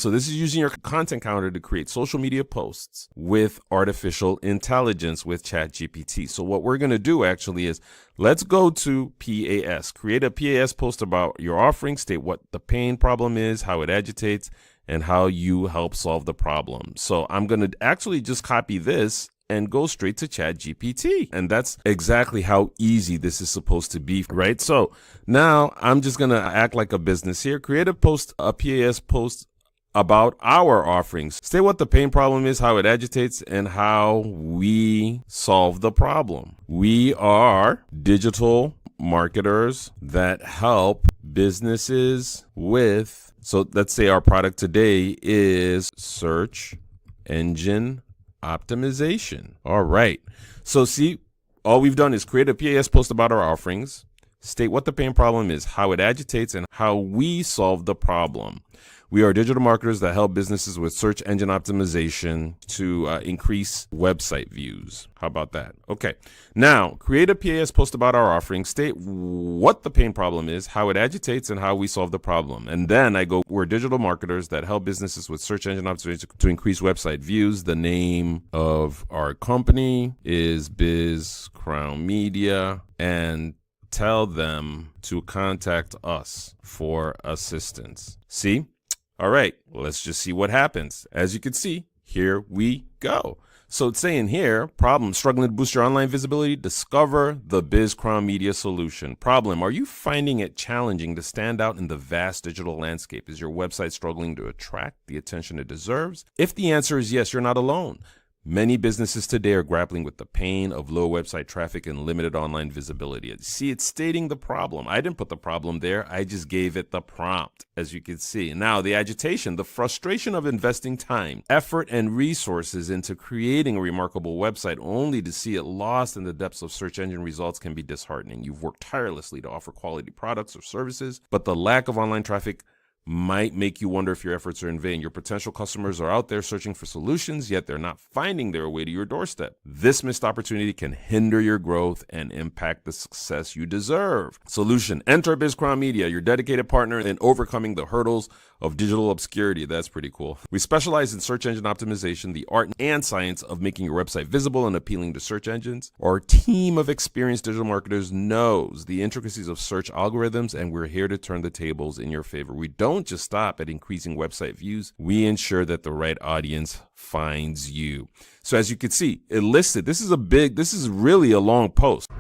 So this is using your content counter to create social media posts with artificial intelligence with ChatGPT. So what we're going to do actually is let's go to p.a.s. Create a p.a.s. post about your offering, state what the pain problem is, how it agitates, and how you help solve the problem. So I'm going to actually just copy this and go straight to ChatGPT. And that's exactly how easy this is supposed to be, right? So now I'm just going to act like a business here. Create a post, a p.a.s. post about our offerings. State what the pain problem is, how it agitates, and how we solve the problem. We are digital marketers that help businesses with, so let's say our product today is search engine optimization. All right. So see, all we've done is create a p.a.s. post about our offerings, state what the pain problem is, how it agitates, and how we solve the problem. We are digital marketers that help businesses with search engine optimization to increase website views. How about that? Okay. Now, create a p.a.s. post about our offering, state what the pain problem is, how it agitates, and how we solve the problem. And then I go, we're digital marketers that help businesses with search engine optimization to increase website views. The name of our company is BizCrown Media, and tell them to contact us for assistance. See? All right, let's just see what happens. As you can see, here we go. So it's saying here, problem, struggling to boost your online visibility? Discover the BizCrown Media solution. Problem, are you finding it challenging to stand out in the vast digital landscape? Is your website struggling to attract the attention it deserves? If the answer is yes, you're not alone. Many businesses today are grappling with the pain of low website traffic and limited online visibility. See, it's stating the problem. I didn't put the problem there. I just gave it the prompt, as you can see. Now, the agitation, the frustration of investing time, effort, and resources into creating a remarkable website only to see it lost in the depths of search engine results can be disheartening. You've worked tirelessly to offer quality products or services, but the lack of online traffic might make you wonder if your efforts are in vain. Your potential customers are out there searching for solutions, yet they're not finding their way to your doorstep. This missed opportunity can hinder your growth and impact the success you deserve. Solution: enter BizCrown Media, your dedicated partner in overcoming the hurdles of digital obscurity. That's pretty cool. We specialize in search engine optimization, the art and science of making your website visible and appealing to search engines. Our team of experienced digital marketers knows the intricacies of search algorithms, and we're here to turn the tables in your favor. We don't just stop at increasing website views. We ensure that the right audience finds you. So as you can see, it listed, this is really a long post.